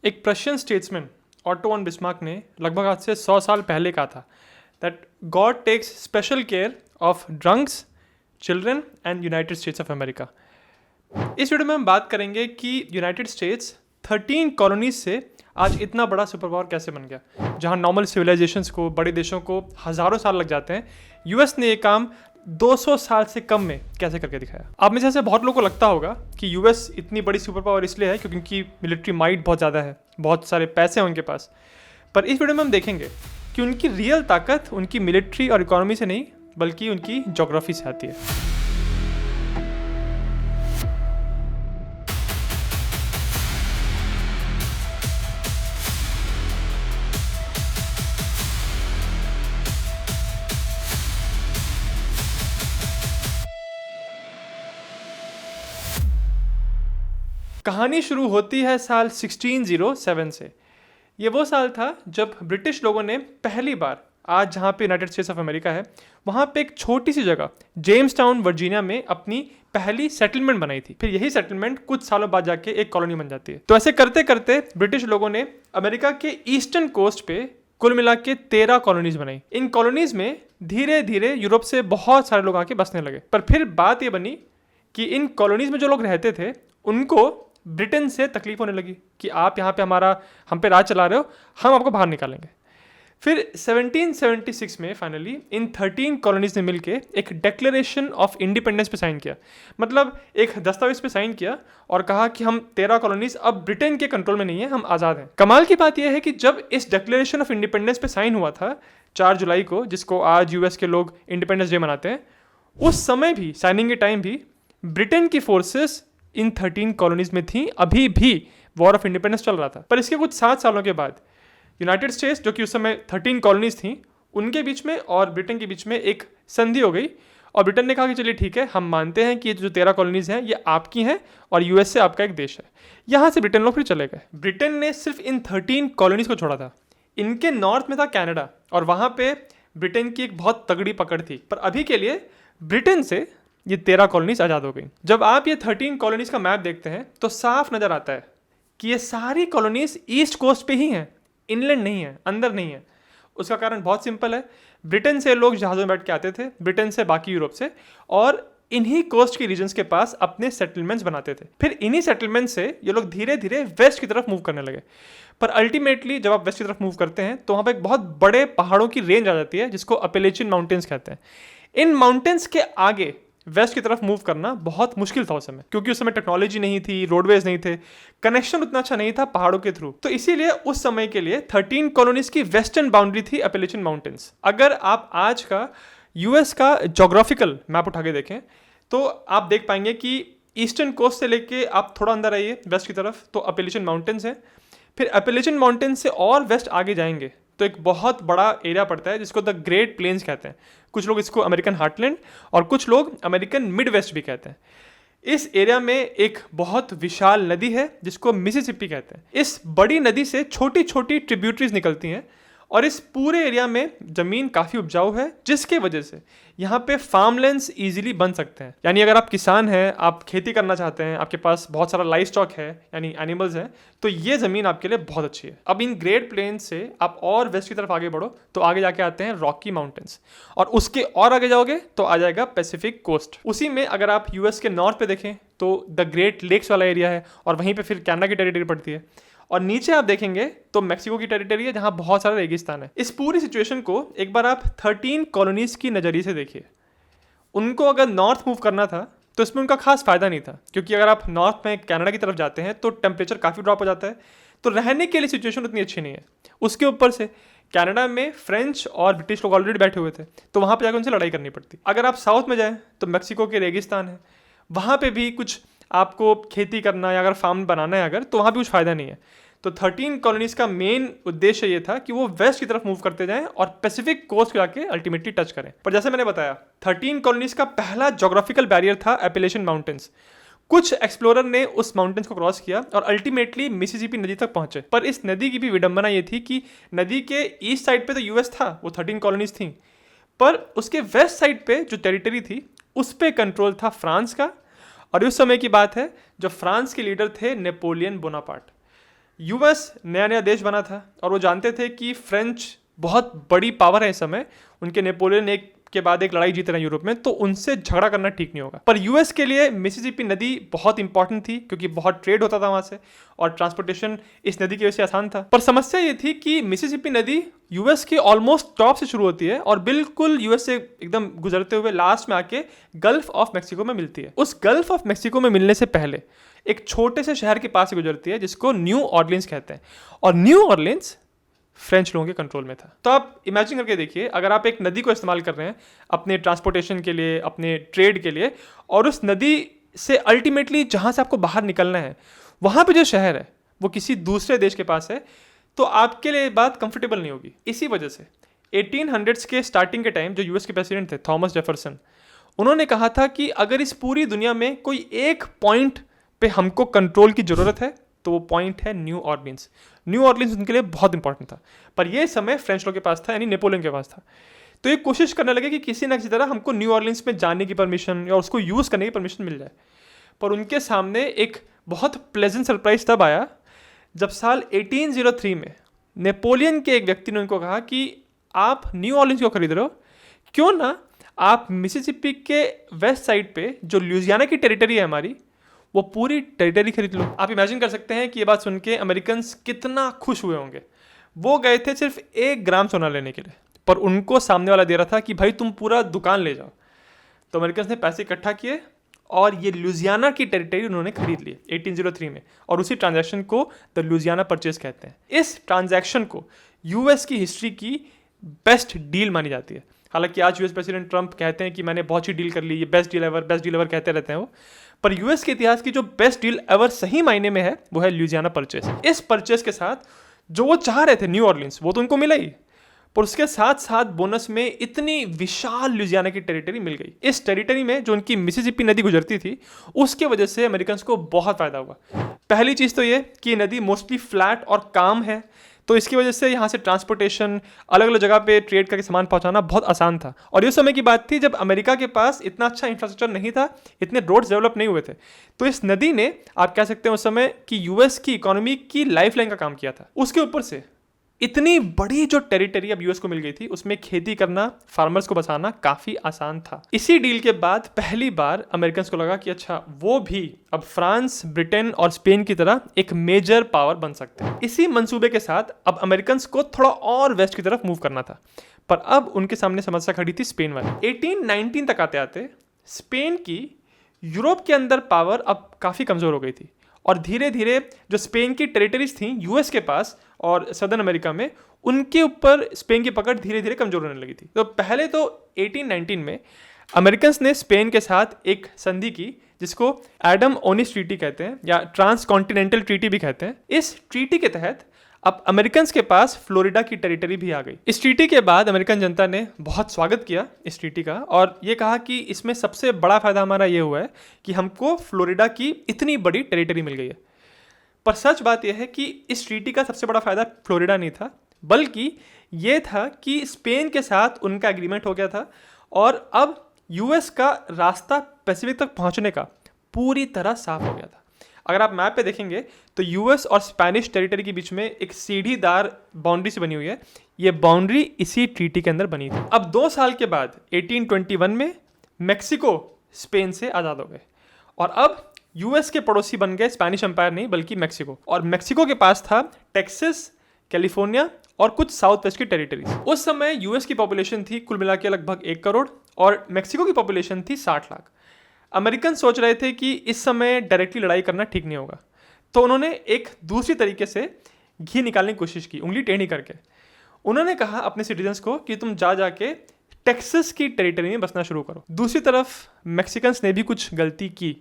एक Prussian statesman Otto von Bismarck ने लगभग आज से 100 साल पहले कहा था that God takes special care of drunks, children and United States of America. इस वीडियो में हम बात करेंगे कि यूनाइटेड स्टेट्स 13 कॉलोनीज से आज इतना बड़ा सुपर पावर कैसे बन गया। जहां नॉर्मल सिविलाइजेशंस को, बड़े देशों को हज़ारों साल लग जाते हैं, यूएस ने ये काम 200 साल से कम में कैसे करके दिखाया। आप में से बहुत लोगों को लगता होगा कि यूएस इतनी बड़ी सुपर पावर इसलिए है क्योंकि उनकी मिलिट्री माइट बहुत ज़्यादा है, बहुत सारे पैसे हैं उनके पास। पर इस वीडियो में हम देखेंगे कि उनकी रियल ताकत उनकी मिलिट्री और इकोनॉमी से नहीं बल्कि उनकी जोग्राफी से आती है। कहानी शुरू होती है साल 1607 से। ये वो साल था जब ब्रिटिश लोगों ने पहली बार आज जहाँ पे यूनाइटेड स्टेट्स ऑफ अमेरिका है वहाँ पे एक छोटी सी जगह जेम्स टाउन वर्जीनिया में अपनी पहली सेटलमेंट बनाई थी। फिर यही सेटलमेंट कुछ सालों बाद जाके एक कॉलोनी बन जाती है। तो ऐसे करते करते ब्रिटिश लोगों ने अमेरिका के ईस्टर्न कोस्ट पे कुल मिला के 13 कॉलोनीज बनाई। इन कॉलोनीज में धीरे धीरे यूरोप से बहुत सारे लोग आके बसने लगे। पर फिर बात ये बनी कि इन कॉलोनीज में जो लोग रहते थे उनको ब्रिटेन से तकलीफ होने लगी कि आप यहाँ पे हम पे राज चला रहे हो, हम आपको बाहर निकालेंगे। फिर 1776 में फाइनली इन 13 कॉलोनीज ने मिलके एक डिक्लेरेशन ऑफ इंडिपेंडेंस पे साइन किया। मतलब एक दस्तावेज पे साइन किया और कहा कि हम 13 कॉलोनीज अब ब्रिटेन के कंट्रोल में नहीं है, हम आज़ाद हैं। कमाल की बात यह है कि जब इस डिक्लेरेशन ऑफ इंडिपेंडेंस पे साइन हुआ था 4 जुलाई को, जिसको आज यूएस के लोग इंडिपेंडेंस डे मनाते हैं, उस समय भी साइनिंग के टाइम भी ब्रिटेन की फोर्सेस इन 13 कॉलोनीज में थी। अभी भी वॉर ऑफ इंडिपेंडेंस चल रहा था। पर इसके कुछ 7 सालों के बाद यूनाइटेड स्टेट्स, जो कि उस समय 13 कॉलोनीज थी, उनके बीच में और ब्रिटेन के बीच में एक संधि हो गई और ब्रिटेन ने कहा कि चलिए ठीक है, हम मानते हैं कि ये जो 13 कॉलोनीज हैं ये आपकी हैं और यूएस से आपका एक देश है। यहाँ से ब्रिटेन लोग फिर चले गए। ब्रिटेन ने सिर्फ इन 13 कॉलोनीज को छोड़ा था। इनके नॉर्थ में था कनाडा और वहाँ पे ब्रिटेन की एक बहुत तगड़ी पकड़ थी। पर अभी के लिए ब्रिटेन से ये 13 कॉलोनीज आज़ाद हो गई। जब आप ये 13 कॉलोनीज का मैप देखते हैं तो साफ नज़र आता है कि ये सारी कॉलोनीज ईस्ट कोस्ट पे ही हैं, इनलैंड नहीं है, अंदर नहीं है। उसका कारण बहुत सिंपल है। ब्रिटेन से लोग जहाज़ों में बैठ के आते थे, ब्रिटेन से, बाकी यूरोप से, और इन्हीं कोस्ट के रीजन्स के पास अपने सेटलमेंट्स बनाते थे। फिर इन्हीं सेटलमेंट से ये लोग धीरे धीरे वेस्ट की तरफ मूव करने लगे। पर अल्टीमेटली जब आप वेस्ट की तरफ मूव करते हैं तो वहाँ पर एक बहुत बड़े पहाड़ों की रेंज आ जाती है जिसको अपेलेचियन माउंटेन्स कहते हैं। इन माउंटेन्स के आगे वेस्ट की तरफ मूव करना बहुत मुश्किल था उस समय, क्योंकि उस समय टेक्नोलॉजी नहीं थी, रोडवेज नहीं थे, कनेक्शन उतना अच्छा नहीं था पहाड़ों के थ्रू। तो इसीलिए उस समय के लिए 13 कॉलोनीज की वेस्टर्न बाउंड्री थी अपेलेचियन माउंटेन्स। अगर आप आज का यूएस का जोग्राफिकल मैप उठा के देखें तो आप देख पाएंगे कि ईस्टर्न कोस्ट से लेके आप थोड़ा अंदर आइए वेस्ट की तरफ तो अपेलेचियन माउंटेन्स हैं। फिर अपेलेचियन माउंटेन्स से और वेस्ट आगे जाएंगे तो एक बहुत बड़ा एरिया पड़ता है जिसको द ग्रेट प्लेन्स कहते हैं। कुछ लोग इसको अमेरिकन हार्टलैंड और कुछ लोग अमेरिकन मिड वेस्ट भी कहते हैं। इस एरिया में एक बहुत विशाल नदी है जिसको मिसिसिपी कहते हैं। इस बड़ी नदी से छोटी छोटी ट्रिब्यूटरीज निकलती हैं और इस पूरे एरिया में ज़मीन काफ़ी उपजाऊ है, जिसके वजह से यहाँ पे फार्मलैंड्स इजीली बन सकते हैं। यानी अगर आप किसान हैं, आप खेती करना चाहते हैं, आपके पास बहुत सारा लाइव स्टॉक है यानी एनिमल्स हैं, तो ये ज़मीन आपके लिए बहुत अच्छी है। अब इन ग्रेट प्लेन्स से आप और वेस्ट की तरफ आगे बढ़ो तो आगे जाके आते हैं रॉकी माउंटेन्स, और उसके और आगे जाओगे तो आ जाएगा पैसिफिक कोस्ट। उसी में अगर आप यूएस के नॉर्थ पे देखें तो द ग्रेट लेक्स वाला एरिया है और वहीं पर फिर कनाडा की टेरिटरी पड़ती है, और नीचे आप देखेंगे तो मेक्सिको की टेरिटरी है जहां बहुत सारा रेगिस्तान है। इस पूरी सिचुएशन को एक बार आप 13 कॉलोनीज की नज़रिए से देखिए। उनको अगर नॉर्थ मूव करना था तो इसमें उनका खास फायदा नहीं था, क्योंकि अगर आप नॉर्थ में कनाडा की तरफ जाते हैं तो टेम्परेचर काफ़ी ड्रॉप हो जाता है, तो रहने के लिए सिचुएशन उतनी अच्छी नहीं है। उसके ऊपर से कनाडा में फ्रेंच और ब्रिटिश लोग ऑलरेडी बैठे हुए थे, तो वहाँ पर जाकर उनसे लड़ाई करनी पड़ती। अगर आप साउथ में जाएँ तो मेक्सिको के रेगिस्तान है, वहाँ पर भी कुछ आपको खेती करना या अगर फार्म बनाना है अगर, तो वहाँ भी कुछ फ़ायदा नहीं है। तो 13 कॉलोनीज का मेन उद्देश्य ये था कि वो वेस्ट की तरफ मूव करते जाएं और पैसिफिक कोस्ट को जाके अल्टीमेटली टच करें। पर जैसे मैंने बताया 13 कॉलोनीज का पहला जोग्राफिकल बैरियर था एपेलेशियन माउंटेन्स। कुछ एक्सप्लोरर ने उस माउंटेन्स को क्रॉस किया और अल्टीमेटली मिसिसिपी नदी तक पहुंचे। पर इस नदी की भी विडंबना ये थी कि नदी के ईस्ट साइड पे तो यूएस था, वो 13 कॉलोनीज थी, पर उसके वेस्ट साइड पे जो टेरिटरी थी उस पर कंट्रोल था फ्रांस का। और उस समय की बात है जब फ्रांस के लीडर थे नेपोलियन बोनापार्ट। यूएस नया नया देश बना था और वो जानते थे कि फ्रेंच बहुत बड़ी पावर है इस समय, उनके नेपोलियन एक के बाद एक लड़ाई जीत रहे हैं यूरोप में, तो उनसे झगड़ा करना ठीक नहीं होगा। पर यूएस के लिए मिसिसिपी नदी बहुत इंपॉर्टेंट थी क्योंकि बहुत ट्रेड होता था वहां से और ट्रांसपोर्टेशन इस नदी की वजह से आसान था। पर समस्या ये थी कि मिसिसिपी नदी यूएस के ऑलमोस्ट टॉप से शुरू होती है और बिल्कुल यूएस से एकदम गुजरते हुए लास्ट में आके गल्फ ऑफ मैक्सिको में मिलती है। उस गल्फ ऑफ मैक्सिको में मिलने से पहले एक छोटे से शहर के पास से गुजरती है जिसको न्यू ऑर्लिन्स कहते हैं, और न्यू ऑर्लिन्स फ्रेंच लोगों के कंट्रोल में था। तो आप इमेजिन करके देखिए, अगर आप एक नदी को इस्तेमाल कर रहे हैं अपने ट्रांसपोर्टेशन के लिए, अपने ट्रेड के लिए, और उस नदी से अल्टीमेटली जहाँ से आपको बाहर निकलना है वहाँ पे जो शहर है वो किसी दूसरे देश के पास है, तो आपके लिए बात कंफर्टेबल नहीं होगी। इसी वजह से 1800s के स्टार्टिंग के टाइम जो यूएस के प्रेसिडेंट थे थॉमस जेफरसन, उन्होंने कहा था कि अगर इस पूरी दुनिया में कोई एक पॉइंट पे हमको कंट्रोल की ज़रूरत है तो वो पॉइंट है न्यू ऑर्लिन्स। न्यू ऑर्लिन्स उनके लिए बहुत इंपॉर्टेंट था, पर ये समय फ्रेंच लोग के पास था, यानी नेपोलियन के पास था। तो ये कोशिश करने लगे कि किसी न किसी तरह हमको न्यू ऑर्लिन्स में जाने की परमिशन या उसको यूज़ करने की परमिशन मिल जाए। पर उनके सामने एक बहुत प्लेजेंट सरप्राइज तब आया जब साल 1803 में नेपोलियन के एक व्यक्ति ने उनको कहा कि आप न्यू ऑर्लिन्स क्यों खरीद रहे हो, क्यों ना आप मिसिसिपी के वेस्ट साइड पे जो लुइसियाना की टेरिटरी है हमारी, वो पूरी टेरिटरी खरीद लो। आप इमेजिन कर सकते हैं कि ये बात सुन के अमेरिकन कितना खुश हुए होंगे। वो गए थे सिर्फ 1 ग्राम सोना लेने के लिए, पर उनको सामने वाला दे रहा था कि भाई तुम पूरा दुकान ले जाओ। तो अमेरिकन ने पैसे इकट्ठा किए और ये लुइसियाना की टेरिटरी उन्होंने खरीद ली 1803 में, और उसी ट्रांजैक्शन को द लुइसियाना परचेज कहते हैं। इस ट्रांजैक्शन को यूएस की हिस्ट्री की बेस्ट डील मानी जाती है। हालांकि आज यूएस प्रेसिडेंट ट्रंप कहते हैं कि मैंने बहुत ही डील कर ली, ये बेस्ट डील एवर कहते रहते हैं वो, पर यूएस के इतिहास की जो बेस्ट डील एवर सही मायने में है वो है लुइसियाना परचेज। इस परचेज के साथ जो वो चाह रहे थे न्यू ऑर्लिन्स, वो तो उनको मिला ही, पर उसके साथ साथ बोनस में इतनी विशाल लुइसियाना की टेरिटरी मिल गई। इस टेरिटरी में जो उनकी मिसिसिपी नदी गुजरती थी उसके वजह से अमेरिकन को बहुत फायदा हुआ। पहली चीज़ तो ये कि नदी मोस्टली फ्लैट और काम है, तो इसकी वजह से यहाँ से ट्रांसपोर्टेशन, अलग अलग जगह पे ट्रेड करके सामान पहुँचाना बहुत आसान था। और ये समय की बात थी जब अमेरिका के पास इतना अच्छा इंफ्रास्ट्रक्चर नहीं था, इतने रोड्स डेवलप नहीं हुए थे। तो इस नदी ने, आप कह सकते हैं उस समय कि यूएस की इकोनॉमी की लाइफलाइन का काम किया था। उसके ऊपर से इतनी बड़ी जो टेरिटरी अब यूएस को मिल गई थी, उसमें खेती करना, फार्मर्स को बचाना काफ़ी आसान था। इसी डील के बाद पहली बार अमेरिकन को लगा कि अच्छा, वो भी अब फ्रांस, ब्रिटेन और स्पेन की तरह एक मेजर पावर बन सकते हैं। इसी मंसूबे के साथ अब अमेरिकन को थोड़ा और वेस्ट की तरफ मूव करना था, पर अब उनके सामने समस्या खड़ी थी स्पेन वाली। 1819 तक आते आते स्पेन की यूरोप के अंदर पावर अब काफ़ी कमज़ोर हो गई थी, और धीरे धीरे जो स्पेन की टेरिटरीज थी यूएस के पास और सदर्न अमेरिका में, उनके ऊपर स्पेन की पकड़ धीरे धीरे कमजोर होने लगी थी। तो पहले तो 1819 में अमेरिकन ने स्पेन के साथ एक संधि की जिसको एडम ओनिस ट्रीटी कहते हैं या ट्रांस कॉन्टिनेंटल ट्रीटी भी कहते हैं। इस ट्रीटी के तहत अब अमेरिकन के पास फ्लोरिडा की टेरिटरी भी आ गई। इस ट्रीटी के बाद अमेरिकन जनता ने बहुत स्वागत किया इस ट्रीटी का, और ये कहा कि इसमें सबसे बड़ा फायदा हमारा ये हुआ है कि हमको फ्लोरिडा की इतनी बड़ी टेरिटरी मिल गई है। पर सच बात यह है कि इस ट्रीटी का सबसे बड़ा फायदा फ्लोरिडा नहीं था, बल्कि ये था कि स्पेन के साथ उनका एग्रीमेंट हो गया था, और अब यूएस का रास्ता पैसिफिक तक पहुंचने का पूरी तरह साफ हो गया था। अगर आप मैप पे देखेंगे तो यूएस और स्पेनिश टेरिटरी के बीच में एक सीढ़ीदार बाउंड्री से बनी हुई है। ये बाउंड्री इसी ट्रीटी के अंदर बनी थी। अब 2 साल के बाद 1821 में मैक्सिको स्पेन से आज़ाद हो गए, और अब यूएस के पड़ोसी बन गए स्पेनिश एम्पायर नहीं बल्कि मैक्सिको। और मैक्सिको के पास था टेक्सास, कैलिफोर्निया और कुछ साउथ वेस्ट की टेरिटरीज। उस समय यूएस की पॉपुलेशन थी कुल मिला के लगभग 1 करोड़ और मैक्सिको की पॉपुलेशन थी 60 लाख। अमेरिकन सोच रहे थे कि इस समय डायरेक्टली लड़ाई करना ठीक नहीं होगा, तो उन्होंने एक दूसरी तरीके से घी निकालने की कोशिश की, उंगली टेढ़ी करके। उन्होंने कहा अपने सिटीजन्स को कि तुम जाके टेक्सास की टेरिटरी में बसना शुरू करो। दूसरी तरफ मैक्सिकन्स ने भी कुछ गलती की,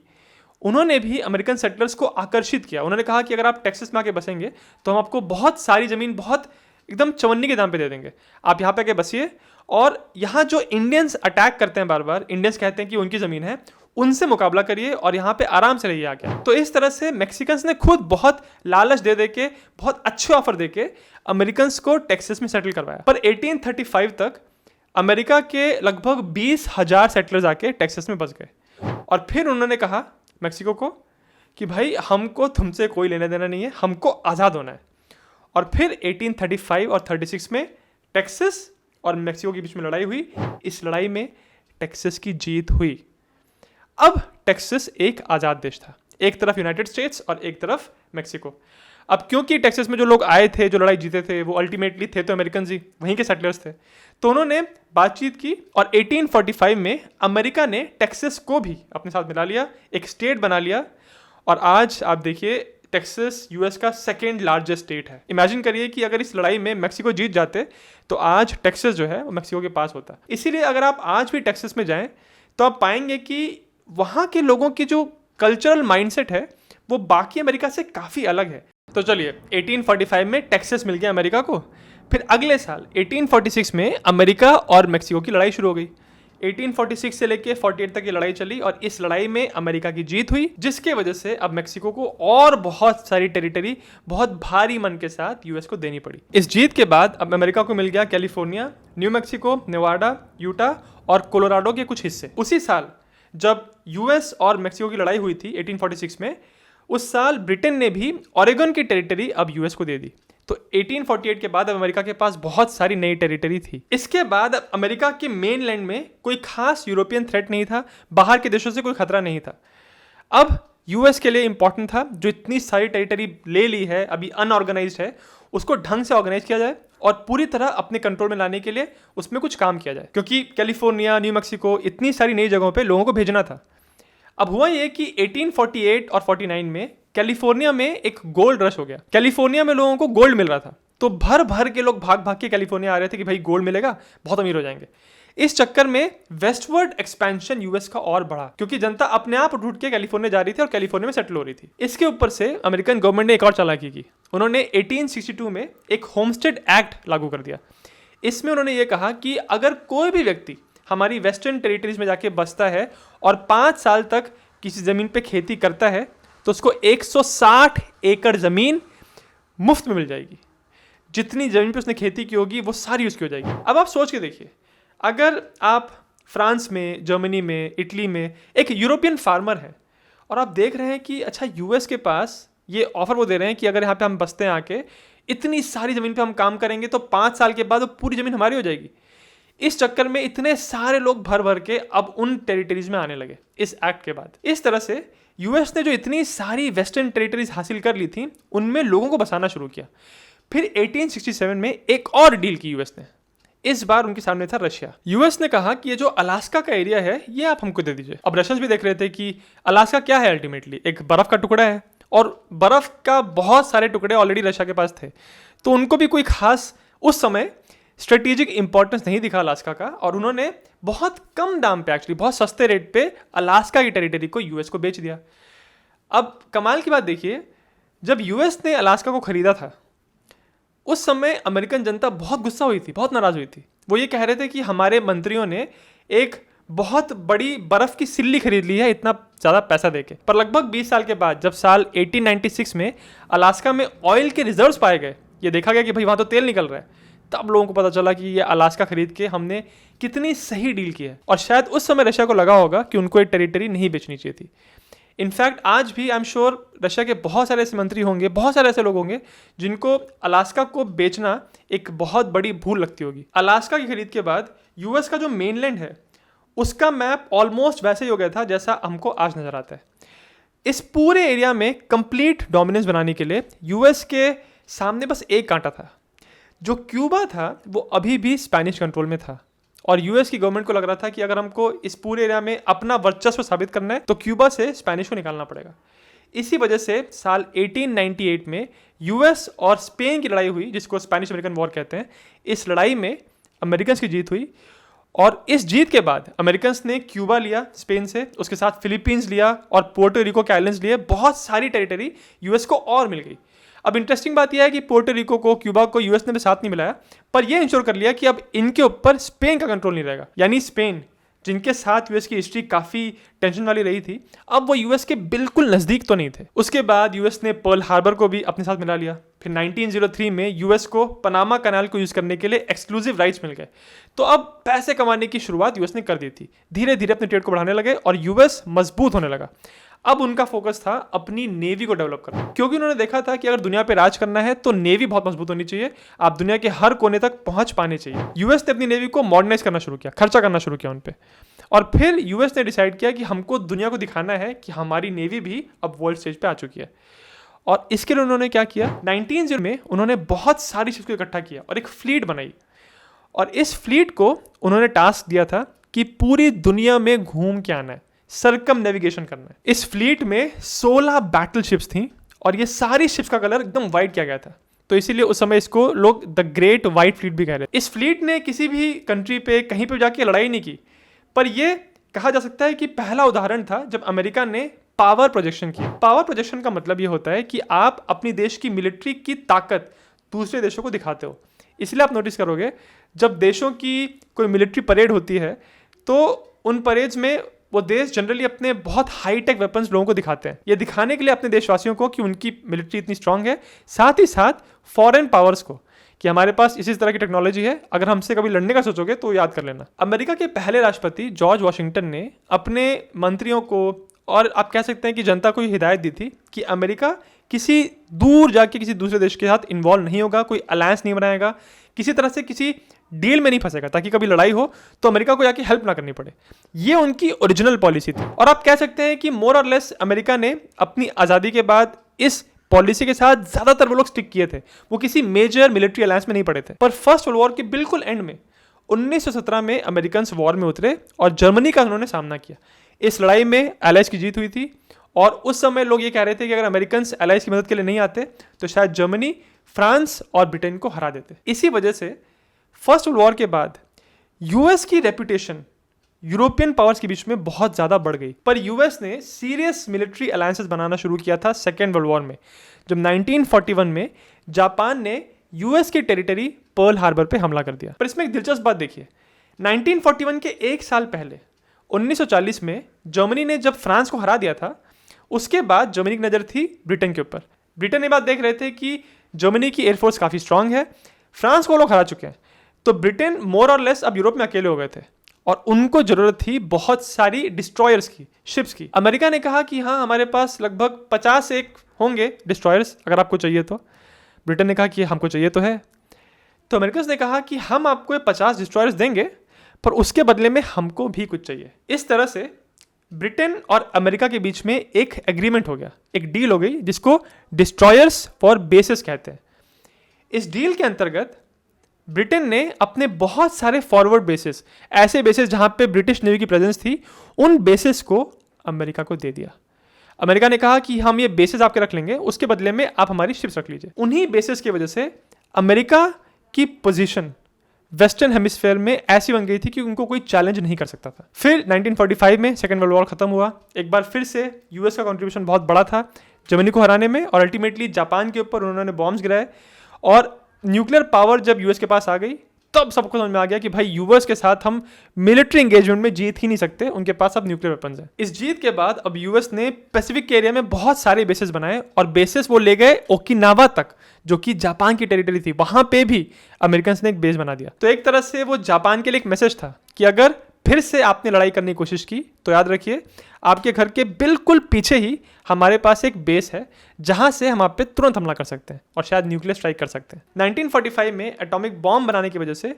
उन्होंने भी अमेरिकन सेटलर्स को आकर्षित किया। उन्होंने कहा कि अगर आप टेक्सास में आके बसेंगे तो हम आपको बहुत सारी ज़मीन बहुत एकदम चवन्नी के दाम पे दे देंगे, आप यहाँ पे आके बसिए, और यहाँ जो इंडियंस अटैक करते हैं बार बार, इंडियंस कहते हैं कि उनकी ज़मीन है, उनसे मुकाबला करिए और यहाँ पे आराम से रहिए आके। तो इस तरह से मैक्सिकन्स ने खुद बहुत लालच दे के, बहुत अच्छे ऑफर दे के अमेरिकन्स को टेक्सास में सेटल करवाया। पर 1835 तक अमेरिका के लगभग 20,000 सेटलर्स आके टेक्सास में बस गए, और फिर उन्होंने कहा मैक्सिको को कि भाई हमको तुमसे कोई लेना देना नहीं है, हमको आज़ाद होना है। और फिर 1835 और 36 में टेक्सास और मेक्सिको के बीच में लड़ाई हुई। इस लड़ाई में टेक्सास की जीत हुई। अब टेक्सास एक आज़ाद देश था, एक तरफ यूनाइटेड स्टेट्स और एक तरफ मेक्सिको। अब क्योंकि टेक्सास में जो लोग आए थे, जो लड़ाई जीते थे, वो अल्टीमेटली थे तो अमेरिकन ही, वहीं के सेटलर्स थे। तो उन्होंने बातचीत की और 1845 में अमेरिका ने टेक्सास को भी अपने साथ मिला लिया, एक स्टेट बना लिया। और आज आप देखिए टेक्सास यूएस का सेकेंड लार्जेस्ट स्टेट है। इमेजिन करिए कि अगर इस लड़ाई में मेक्सिको जीत जाते तो आज टेक्सास जो है वो मेक्सिको के पास होता। इसीलिए अगर आप आज भी टेक्सास में जाएं तो आप पाएंगे कि वहाँ के लोगों की जो कल्चरल माइंडसेट है वो बाकी अमेरिका से काफ़ी अलग है। तो चलिए 1845 में टेक्सास मिल गया अमेरिका को। फिर अगले साल 1846 में अमेरिका और मेक्सिको की लड़ाई शुरू हो गई। 1846 से लेके 48 तक ये लड़ाई चली और इस लड़ाई में अमेरिका की जीत हुई, जिसके वजह से अब मेक्सिको को और बहुत सारी टेरिटरी बहुत भारी मन के साथ यूएस को देनी पड़ी। इस जीत के बाद अब अमेरिका को मिल गया California, new Mexico, Nevada, Utah और कोलोराडो के कुछ हिस्से। उसी साल जब यूएस और मेक्सिको की लड़ाई हुई थी 1846 में, उस साल ब्रिटेन ने भी ओरेगन की टेरिटरी अब यूएस को दे दी। तो 1848 के बाद अब अमेरिका के पास बहुत सारी नई टेरिटरी थी। इसके बाद अब अमेरिका के मेनलैंड में कोई खास यूरोपियन थ्रेट नहीं था, बाहर के देशों से कोई खतरा नहीं था। अब यूएस के लिए इंपॉर्टेंट था जो इतनी सारी टेरिटरी ले ली है, अभी अनऑर्गेनाइज्ड है, उसको ढंग से ऑर्गेनाइज किया जाए और पूरी तरह अपने कंट्रोल में लाने के लिए उसमें कुछ काम किया जाए, क्योंकि कैलिफोर्निया, न्यू मैक्सिको, इतनी सारी नई जगहों पे लोगों को भेजना था। अब हुआ ये कि 1848 और 49 में कैलिफोर्निया में एक गोल्ड रश हो गया। कैलिफोर्निया में लोगों को गोल्ड मिल रहा था, तो भर भर के लोग भाग भाग के कैलिफोर्निया आ रहे थे कि भाई गोल्ड मिलेगा, बहुत अमीर हो जाएंगे। इस चक्कर में वेस्टवर्ड एक्सपेंशन यूएस का और बढ़ा, क्योंकि जनता अपने आप उठ के कैलिफोर्निया जा रही थी और कैलिफोर्निया में सेटल हो रही थी। इसके ऊपर से अमेरिकन गवर्नमेंट ने एक और चालाकी की। उन्होंने 1862 में एक होमस्टेड एक्ट लागू कर दिया। इसमें उन्होंने ये कहा कि अगर कोई भी व्यक्ति हमारी वेस्टर्न टेरिटरीज में जाके बसता है और 5 साल तक किसी ज़मीन पे खेती करता है तो उसको 160 एकड़ ज़मीन मुफ्त में मिल जाएगी। जितनी ज़मीन पे उसने खेती की होगी वो सारी उसकी हो जाएगी। अब आप सोच के देखिए, अगर आप फ्रांस में, जर्मनी में, इटली में एक यूरोपियन फार्मर है और आप देख रहे हैं कि अच्छा यूएस के पास ये ऑफर वो दे रहे हैं कि अगर यहाँ पे हम बसते हैं आके, इतनी सारी ज़मीन पे हम काम करेंगे तो 5 साल के बाद वो पूरी ज़मीन हमारी हो जाएगी। इस चक्कर में इतने सारे लोग भर भर के अब उन टेरिटरीज में आने लगे इस एक्ट के बाद। इस तरह से यूएस ने जो इतनी सारी वेस्टर्न टेरिटरीज हासिल कर ली थी उनमें लोगों को बसाना शुरू किया। फिर 1867 में एक और डील की यूएस ने। इस बार उनके सामने था रशिया। यूएस ने कहा कि ये जो अलास्का का एरिया है ये आप हमको दे दीजिए। अब रशियंस भी देख रहे थे कि अलास्का क्या है, अल्टीमेटली एक बर्फ का टुकड़ा है और बर्फ का बहुत सारे टुकड़े ऑलरेडी रशिया के पास थे, तो उनको भी कोई खास उस समय स्ट्रेटेजिक इंपॉर्टेंस नहीं दिखा अलास्का का, और उन्होंने बहुत कम दाम पे, एक्चुअली बहुत सस्ते रेट पे अलास्का की टेरिटरी को यूएस को बेच दिया। अब कमाल की बात देखिए, जब यूएस ने अलास्का को खरीदा था उस समय अमेरिकन जनता बहुत गुस्सा हुई थी, बहुत नाराज हुई थी। वो ये कह रहे थे कि हमारे मंत्रियों ने एक बहुत बड़ी बर्फ की सिल्ली खरीद ली है इतना ज़्यादा पैसा देके। पर लगभग 20 साल के बाद जब साल 1896 में अलास्का में ऑयल के रिजर्व्स पाए गए, ये देखा गया कि भाई वहाँ तो तेल निकल रहा है, तब लोगों को पता चला कि ये अलास्का खरीद के हमने कितनी सही डील की है। और शायद उस समय रशिया को लगा होगा कि उनको ये टेरिटरी नहीं बेचनी चाहिए थी। इनफैक्ट आज भी आई एम श्योर रशिया के बहुत सारे ऐसे मंत्री होंगे, बहुत सारे ऐसे लोग होंगे जिनको अलास्का को बेचना एक बहुत बड़ी भूल लगती होगी। अलास्का की खरीद के बाद यूएस का जो मेनलैंड है उसका मैप ऑलमोस्ट वैसे ही हो गया था जैसा हमको आज नजर आता है। इस पूरे एरिया में कंप्लीट डोमिनेंस बनाने के लिए यूएस के सामने बस एक कांटा था। जो क्यूबा था वो अभी भी स्पेनिश कंट्रोल में था और यूएस की गवर्नमेंट को लग रहा था कि अगर हमको इस पूरे एरिया में अपना वर्चस्व साबित करना है तो क्यूबा से स्पेनिश को निकालना पड़ेगा। इसी वजह से साल 1898 में यूएस और स्पेन की लड़ाई हुई, जिसको स्पेनिश अमेरिकन वॉर कहते हैं। इस लड़ाई में अमेरिकन की जीत हुई और इस जीत के बाद अमेरिकन ने क्यूबा लिया स्पेन से, उसके साथ फिलीपींस लिया और पोर्टो रिको के आइलैंड्स लिए। बहुत सारी टेरिटरी यूएस को और मिल गई। अब इंटरेस्टिंग बात यह है कि पोर्टो रिको को, क्यूबा को यूएस ने भी साथ नहीं मिलाया, पर यह इंश्योर कर लिया कि अब इनके ऊपर स्पेन का कंट्रोल नहीं रहेगा। यानी स्पेन, जिनके साथ यूएस की हिस्ट्री काफ़ी टेंशन वाली रही थी, अब वो यूएस के बिल्कुल नज़दीक तो नहीं थे। उसके बाद यूएस ने पर्ल हार्बर को भी अपने साथ मिला लिया। फिर 1903 में यूएस को पनामा कनाल को यूज़ करने के लिए एक्सक्लूसिव राइट्स मिल गए। तो अब पैसे कमाने की शुरुआत यूएस ने कर दी थी। धीरे धीरे अपने ट्रेड को बढ़ाने लगे और यूएस मजबूत होने लगा। अब उनका फोकस था अपनी नेवी को डेवलप करना, क्योंकि उन्होंने देखा था कि अगर दुनिया पे राज करना है तो नेवी बहुत मजबूत होनी चाहिए, आप दुनिया के हर कोने तक पहुंच पाने चाहिए। यूएस ने अपनी नेवी को मॉडर्नाइज करना शुरू किया, खर्चा करना शुरू किया उन पे, और फिर यूएस ने डिसाइड किया कि हमको दुनिया को दिखाना है कि हमारी नेवी भी अब वर्ल्ड स्टेज पे आ चुकी है। और इसके लिए उन्होंने क्या किया, 1900 में उन्होंने बहुत सारी शिप्स को इकट्ठा किया और एक फ्लीट बनाई। और इस फ्लीट को उन्होंने टास्क दिया था कि पूरी दुनिया में घूम के आना है, सर्कम नेविगेशन करना है। इस फ्लीट में 16 बैटल शिप्स थी और ये सारी शिप्स का कलर एकदम वाइट किया गया था, तो इसीलिए उस समय इसको लोग द ग्रेट वाइट फ्लीट भी कह रहे। इस फ्लीट ने किसी भी कंट्री पे कहीं पे जाके लड़ाई नहीं की, पर यह कहा जा सकता है कि पहला उदाहरण था जब अमेरिका ने पावर प्रोजेक्शन किया। पावर प्रोजेक्शन का मतलब ये होता है कि आप अपनी देश की मिलिट्री की ताकत दूसरे देशों को दिखाते हो। इसलिए आप नोटिस करोगे जब देशों की कोई मिलिट्री परेड होती है तो उन परेड्स में वो देश जनरली अपने बहुत हाईटेक वेपन्स लोगों को दिखाते हैं, ये दिखाने के लिए अपने देशवासियों को कि उनकी मिलिट्री इतनी स्ट्रांग है, साथ ही साथ फॉरेन पावर्स को कि हमारे पास इसी तरह की टेक्नोलॉजी है, अगर हमसे कभी लड़ने का सोचोगे तो याद कर लेना। अमेरिका के पहले राष्ट्रपति जॉर्ज वॉशिंगटन ने अपने मंत्रियों को और आप कह सकते हैं कि जनता को हिदायत दी थी कि अमेरिका किसी दूर जाके किसी दूसरे देश के साथ इन्वॉल्व नहीं होगा, कोई अलायंस नहीं बनाएगा, किसी तरह से किसी डील में नहीं फंसेगा, ताकि कभी लड़ाई हो तो अमेरिका को जाके हेल्प ना करनी पड़े। ये उनकी ओरिजिनल पॉलिसी थी। और आप कह सकते हैं कि मोर और लेस अमेरिका ने अपनी आज़ादी के बाद इस पॉलिसी के साथ ज़्यादातर वो लोग स्टिक किए थे, वो किसी मेजर मिलिट्री अलायंस में नहीं पड़े थे। पर फर्स्ट वर्ल्ड वॉर के बिल्कुल एंड में 1917 में अमेरिकन वॉर में उतरे और जर्मनी का उन्होंने सामना किया। इस लड़ाई में एलाइज की जीत हुई थी और उस समय लोग ये कह रहे थे कि अगर अमेरिकन एलाइज की मदद के लिए नहीं आते तो शायद जर्मनी, फ्रांस और ब्रिटेन को हरा देते। इसी वजह से फर्स्ट वर्ल्ड वॉर के बाद यूएस की रेपुटेशन यूरोपियन पावर्स के बीच में बहुत ज़्यादा बढ़ गई। पर यूएस ने सीरियस मिलिट्री अलायंसेस बनाना शुरू किया था सेकेंड वर्ल्ड वॉर में, जब 1941 में जापान ने यूएस की टेरिटरी पर्ल हार्बर पे हमला कर दिया। पर इसमें एक दिलचस्प बात देखिए, 1941 के एक साल पहले 1940 में जर्मनी ने जब फ्रांस को हरा दिया था, उसके बाद जर्मनी की नज़र थी ब्रिटेन के ऊपर। ब्रिटेन ये बात देख रहे थे कि जर्मनी की एयरफोर्स काफ़ी स्ट्रांग है, फ्रांस को लोग हरा चुके हैं, तो ब्रिटेन मोर और लेस अब यूरोप में अकेले हो गए थे और उनको ज़रूरत थी बहुत सारी डिस्ट्रॉयर्स की, शिप्स की। अमेरिका ने कहा कि हाँ, हमारे पास लगभग 50 एक होंगे डिस्ट्रॉयर्स, अगर आपको चाहिए तो। ब्रिटेन ने कहा कि हमको चाहिए तो है, तो अमेरिकन ने कहा कि हम आपको ये 50 डिस्ट्रॉयर्स देंगे, पर उसके बदले में हमको भी कुछ चाहिए। इस तरह से ब्रिटेन और अमेरिका के बीच में एक एग्रीमेंट हो गया, एक डील हो गई जिसको डिस्ट्रॉयर्स फॉर बेसिस कहते हैं। इस डील के अंतर्गत ब्रिटेन ने अपने बहुत सारे फॉरवर्ड बेसिस, ऐसे बेसिस जहां पे ब्रिटिश नेवी की प्रेजेंस थी, उन बेसिस को अमेरिका को दे दिया। अमेरिका ने कहा कि हम ये बेसिस आपके रख लेंगे, उसके बदले में आप हमारी शिप्स रख लीजिए। उन्हीं बेसिस की वजह से अमेरिका की पोजीशन वेस्टर्न हेमिस्फेयर में ऐसी बन गई थी कि उनको कोई चैलेंज नहीं कर सकता था। फिर 1945 में सेकेंड वर्ल्ड वॉर खत्म हुआ। एक बार फिर से यूएस का कंट्रीब्यूशन बहुत बड़ा था जर्मनी को हराने में, और अल्टीमेटली जापान के ऊपर उन्होंने बॉम्ब्स गिराए। और न्यूक्लियर पावर जब यूएस के पास आ गई तब सबको समझ में आ गया कि भाई यूएस के साथ हम मिलिट्री एंगेजमेंट में जीत ही नहीं सकते, उनके पास अब न्यूक्लियर वेपन्स हैं। इस जीत के बाद अब यूएस ने पैसिफिक एरिया में बहुत सारे बेसेस बनाए और बेसेस वो ले गए ओकिनावा तक, जो कि जापान की टेरिटरी थी। वहां पे भी अमेरिकन ने एक बेस बना दिया। तो एक तरह से वो जापान के लिए एक मैसेज था कि अगर फिर से आपने लड़ाई करने की कोशिश की तो याद रखिए आपके घर के बिल्कुल पीछे ही हमारे पास एक बेस है जहां से हम आप पे तुरंत हमला कर सकते हैं और शायद न्यूक्लियर स्ट्राइक कर सकते हैं। 1945 में एटॉमिक बॉम्ब बनाने की वजह से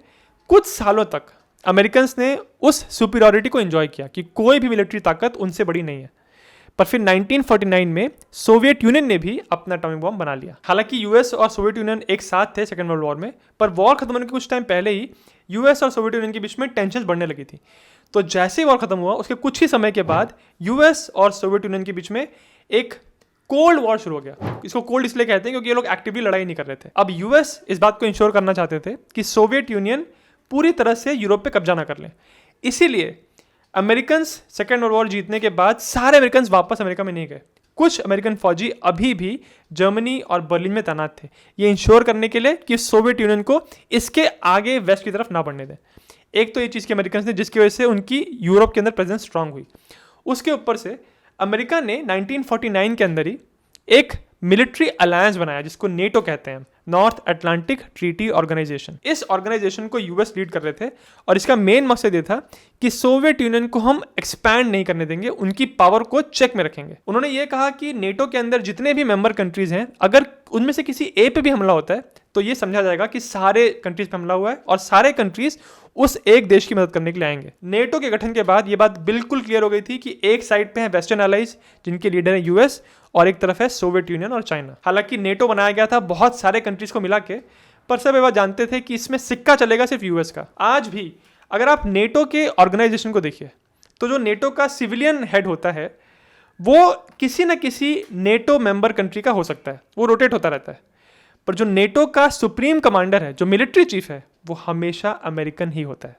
कुछ सालों तक अमेरिकन ने उस सुपीरियरिटी को एंजॉय किया कि कोई भी मिलिट्री ताकत उनसे बड़ी नहीं है। पर फिर 1949 में सोवियत यूनियन ने भी अपना एटॉमिक बॉम्ब बना लिया। हालांकि यूएस और सोवियत यूनियन एक साथ थे सेकेंड वर्ल्ड वॉर में, पर वॉर खत्म होने के कुछ टाइम पहले ही यूएस और सोवियत यूनियन के बीच में टेंशन बढ़ने लगी थी। तो जैसे ही वॉर खत्म हुआ उसके कुछ ही समय के बाद यूएस और सोवियत यूनियन के बीच में एक कोल्ड वॉर शुरू हो गया। इसको कोल्ड इसलिए कहते हैं क्योंकि ये लोग एक्टिवली लड़ाई नहीं कर रहे थे। अब यूएस इस बात को इंश्योर करना चाहते थे कि सोवियत यूनियन पूरी तरह से यूरोप पे कब्जा ना कर लें। इसीलिए अमेरिकन सेकेंड वर्ल्ड वॉर जीतने के बाद सारे अमेरिकन वापस अमेरिका में नहीं गए। कुछ अमेरिकन फौजी अभी भी जर्मनी और बर्लिन में तैनात थे, ये इंश्योर करने के लिए कि सोवियत यूनियन को इसके आगे वेस्ट की तरफ ना बढ़ने दें। एक तो ये चीज़ की अमेरिकन ने, जिसकी वजह से उनकी यूरोप के अंदर प्रेजेंस स्ट्रांग हुई। उसके ऊपर से अमेरिका ने 1949 के अंदर ही एक मिलिट्री अलायंस बनाया जिसको नेटो कहते हैं, नॉर्थ अटलांटिक ट्रीटी ऑर्गेनाइजेशन। इस ऑर्गेनाइजेशन को यूएस लीड कर रहे थे और इसका मेन मकसद ये था कि सोवियत यूनियन को हम एक्सपैंड नहीं करने देंगे, उनकी पावर को चेक में रखेंगे। उन्होंने ये कहा कि नेटो के अंदर जितने भी मेंबर कंट्रीज हैं, अगर उनमें से किसी ए पे भी हमला होता है तो ये समझा जाएगा कि सारे कंट्रीज पे हमला हुआ है और सारे कंट्रीज उस एक देश की मदद करने के लिए आएंगे। नेटो के गठन के बाद ये बात बिल्कुल क्लियर हो गई थी कि एक साइड पे है वेस्टर्न एलाइज जिनके लीडर है यूएस और एक तरफ है सोवियत यूनियन और चाइना। हालांकि नेटो बनाया गया था बहुत सारे कंट्रीज को मिला के, पर सब ये बात जानते थे कि इसमें सिक्का चलेगा सिर्फ यूएस का। आज भी अगर आप नेटो के ऑर्गेनाइजेशन को देखिए तो जो नेटो का सिविलियन हेड होता है वो किसी न किसी नेटो मेंबर कंट्री का हो सकता है, वो रोटेट होता रहता है। पर जो नेटो का सुप्रीम कमांडर है, जो मिलिट्री चीफ है, वो हमेशा अमेरिकन ही होता है।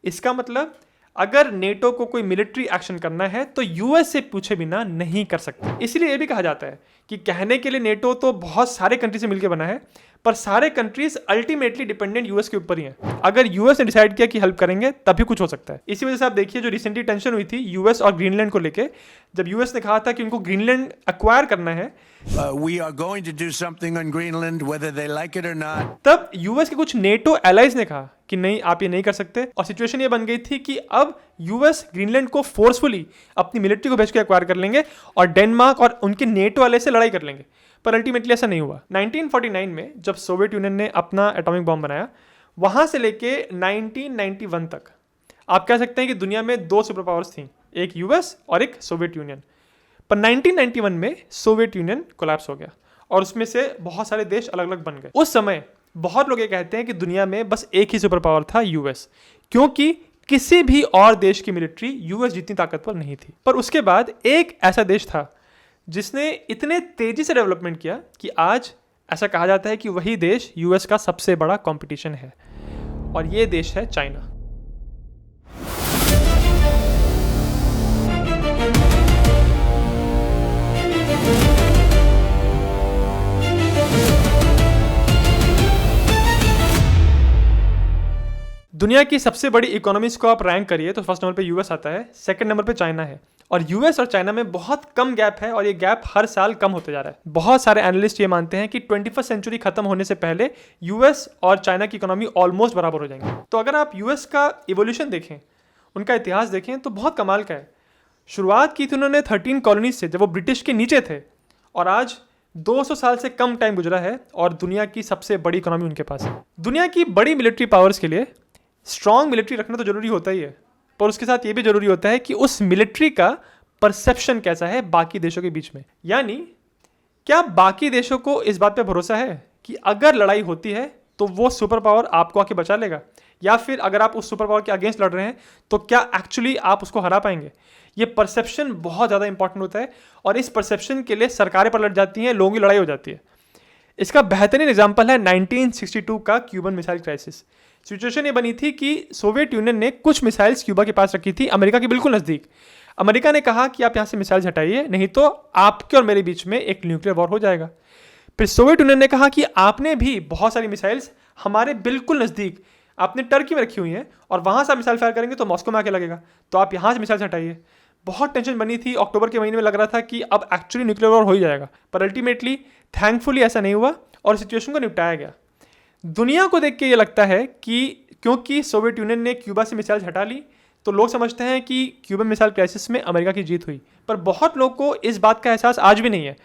इसका मतलब अगर नेटो को कोई मिलिट्री एक्शन करना है तो यूएस से पूछे बिना नहीं कर सकते। इसलिए यह भी कहा जाता है कि कहने के लिए नेटो तो बहुत सारे कंट्री से मिलकर बना है, पर सारे कंट्रीज अल्टीमेटली डिपेंडेंट यूएस के ऊपर ही हैं। अगर यूएस ने डिसाइड किया कि हेल्प करेंगे तभी कुछ हो सकता है। इसी वजह से आप देखिए जो रिसेंटली टेंशन हुई थी यूएस और ग्रीनलैंड को लेके, जब यूएस ने कहा था कि उनको ग्रीनलैंड एक्वायर करना है, we are going to do something on Greenland whether they like it or not. तब यूएस के कुछ नेटो एलाइज ने कहा कि नहीं, आप ये नहीं कर सकते, और सिचुएशन ये बन गई थी कि अब यूएस ग्रीनलैंड को फोर्सफुली अपनी मिलिट्री को भेज के एक्वायर कर लेंगे और डेनमार्क और उनके नेटो वाले से लड़ाई कर लेंगे। पर अल्टीमेटली ऐसा नहीं हुआ। 1949 में जब सोवियत यूनियन ने अपना एटॉमिक बॉम्ब बनाया, वहां से लेके 1991 तक आप कह सकते हैं कि दुनिया में दो सुपर पावर्स थी, एक यूएस और एक सोवियत यूनियन। पर 1991 में सोवियत यूनियन कोलैप्स हो गया और उसमें से बहुत सारे देश अलग अलग बन गए। उस समय बहुत लोग ये कहते हैं कि दुनिया में बस एक ही सुपर पावर था, यूएस, क्योंकि किसी भी और देश की मिलिट्री यूएस जितनी ताकतवर नहीं थी। पर उसके बाद एक ऐसा देश था जिसने इतने तेजी से डेवलपमेंट किया कि आज ऐसा कहा जाता है कि वही देश यूएस का सबसे बड़ा कंपटीशन है, और ये देश है चाइना। दुनिया की सबसे बड़ी इकोनॉमीज को आप रैंक करिए तो फर्स्ट नंबर पे यूएस आता है, सेकंड नंबर पे चाइना है, और यूएस और चाइना में बहुत कम गैप है और ये गैप हर साल कम होते जा रहा है। बहुत सारे एनालिस्ट ये मानते हैं कि 21वीं सेंचुरी खत्म होने से पहले यूएस और चाइना की इकोनॉमी ऑलमोस्ट बराबर हो जाएंगे। तो अगर आप यूएस का इवोल्यूशन देखें, उनका इतिहास देखें, तो बहुत कमाल का है। शुरुआत की थी उन्होंने 13 कॉलोनीज से जब वो ब्रिटिश के नीचे थे, और आज 200 साल से कम टाइम गुजरा है और दुनिया की सबसे बड़ी इकोनॉमी उनके पास है। दुनिया की बड़ी मिलिट्री पावर्स के लिए स्ट्रॉन्ग मिलिट्री रखना तो जरूरी होता ही है, पर उसके साथ ये भी जरूरी होता है कि उस मिलिट्री का परसेप्शन कैसा है बाकी देशों के बीच में। यानी क्या बाकी देशों को इस बात पे भरोसा है कि अगर लड़ाई होती है तो वो सुपर पावर आपको आके बचा लेगा, या फिर अगर आप उस सुपर पावर के अगेंस्ट लड़ रहे हैं तो क्या एक्चुअली आप उसको हरा पाएंगे। ये परसेप्शन बहुत ज़्यादा इंपॉर्टेंट होता है, और इस परसेप्शन के लिए सरकारें पलट जाती हैं, लोगों की लड़ाई हो जाती है। इसका बेहतरीन एग्जाम्पल है 1962 का क्यूबन मिसाइल क्राइसिस। सिचुएशन ये बनी थी कि सोवियत यूनियन ने कुछ मिसाइल्स क्यूबा के पास रखी थी, अमेरिका के बिल्कुल नज़दीक। अमेरिका ने कहा कि आप यहाँ से मिसाइल्स हटाइए, नहीं तो आपके और मेरे बीच में एक न्यूक्लियर वॉर हो जाएगा। फिर सोवियत यूनियन ने कहा कि आपने भी बहुत सारी मिसाइल्स हमारे बिल्कुल नज़दीक, आपने टर्की में रखी हुई हैं, और वहाँ से आप मिसाइल फायर करेंगे तो मॉस्को में आके लगेगा, तो आप यहाँ से मिसाइल्स हटाइए। बहुत टेंशन बनी थी। अक्टूबर के महीने में लग रहा था कि अब एक्चुअली न्यूक्लियर वॉर हो ही जाएगा, पर अल्टीमेटली थैंकफुली ऐसा नहीं हुआ और सिचुएशन को निपटाया गया। दुनिया को देख के ये लगता है कि क्योंकि सोवियत यूनियन ने क्यूबा से मिसाइल हटा ली तो लोग समझते हैं कि क्यूबन मिसाइल क्राइसिस में अमेरिका की जीत हुई, पर बहुत लोग को इस बात का एहसास आज भी नहीं है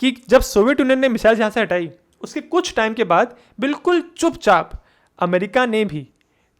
कि जब सोवियत यूनियन ने मिसाइल यहाँ से हटाई, उसके कुछ टाइम के बाद बिल्कुल चुपचाप अमेरिका ने भी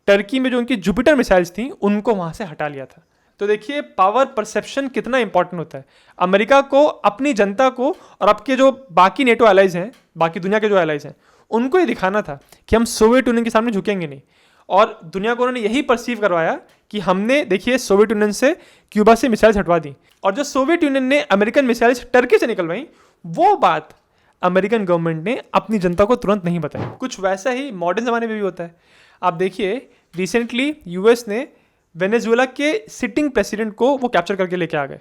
टर्की में जो उनकी जुपिटर मिसाइल्स थी उनको वहाँ से हटा लिया था। तो देखिए पावर परसेप्शन कितना इंपॉर्टेंट होता है। अमेरिका को अपनी जनता को और आपके जो बाकी नेटो एलाइज हैं, बाकी दुनिया के जो एलाइज हैं, उनको ये दिखाना था कि हम सोवियत यूनियन के सामने झुकेंगे नहीं, और दुनिया को उन्होंने यही परसीव करवाया कि हमने देखिए सोवियत यूनियन से क्यूबा से मिसाइल्स हटवा दी, और जो सोवियत यूनियन ने अमेरिकन मिसाइल्स टर्की से निकलवाई, वो बात अमेरिकन गवर्नमेंट ने अपनी जनता को तुरंत नहीं बताई। कुछ वैसा ही मॉडर्न ज़माने में भी होता है। आप देखिए रिसेंटली यूएस ने वेनेजुएला के सिटिंग प्रेसिडेंट को वो कैप्चर करके लेके आ गए।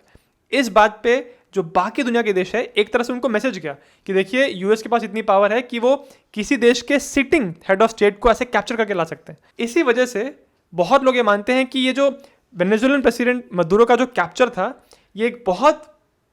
इस बात पे जो बाकी दुनिया के देश है एक तरह से उनको मैसेज गया कि देखिए यूएस के पास इतनी पावर है कि वो किसी देश के सिटिंग हेड ऑफ स्टेट को ऐसे कैप्चर करके ला सकते हैं। इसी वजह से बहुत लोग ये मानते हैं कि ये जो वेनेजुएलन प्रेसिडेंट मदुरो का जो कैप्चर था, ये एक बहुत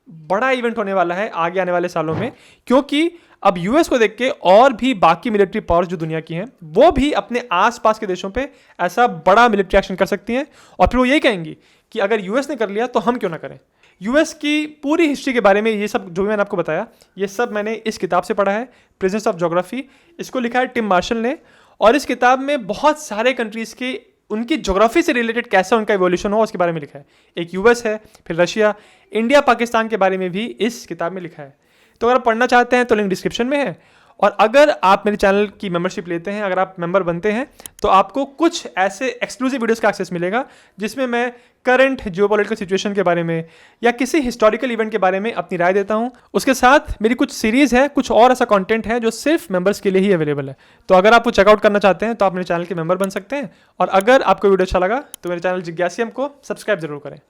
बड़ा इवेंट होने वाला है आगे आने वाले सालों में, क्योंकि अब यूएस को देख के और भी बाकी मिलिट्री पावर्स जो दुनिया की हैं वो भी अपने आसपास के देशों पे ऐसा बड़ा मिलिट्री एक्शन कर सकती हैं, और फिर वो यही कहेंगी कि अगर यूएस ने कर लिया तो हम क्यों ना करें। यूएस की पूरी हिस्ट्री के बारे में ये सब जो भी मैंने आपको बताया, ये सब मैंने इस किताब से पढ़ा है, प्रिजन्स ऑफ ज्योग्राफी। इसको लिखा है टिम मार्शल ने, और इस किताब में बहुत सारे कंट्रीज़ के उनकी ज्योग्राफी से रिलेटेड कैसा उनका इवोल्यूशन हुआ उसके बारे में लिखा है। एक यूएस है, फिर रशिया, इंडिया, पाकिस्तान के बारे में भी इस किताब में लिखा है। तो अगर आप पढ़ना चाहते हैं तो लिंक डिस्क्रिप्शन में है, और अगर आप मेरे चैनल की मेंबरशिप लेते हैं, अगर आप मेंबर बनते हैं, तो आपको कुछ ऐसे एक्सक्लूसिव वीडियोस का एक्सेस मिलेगा जिसमें मैं करंट जियोपॉलिटिकल सिचुएशन के बारे में या किसी हिस्टोरिकल इवेंट के बारे में अपनी राय देता हूं। उसके साथ मेरी कुछ सीरीज़ है, कुछ और ऐसा कंटेंट है जो सिर्फ मेंबर्स के लिए ही अवेलेबल है। तो अगर आप वो चेकआउट करना चाहते हैं तो आप मेरे चैनल के मेंबर बन सकते हैं, और अगर आपको वीडियो अच्छा लगा तो मेरे चैनल जिज्ञासियम को सब्सक्राइब जरूर करें।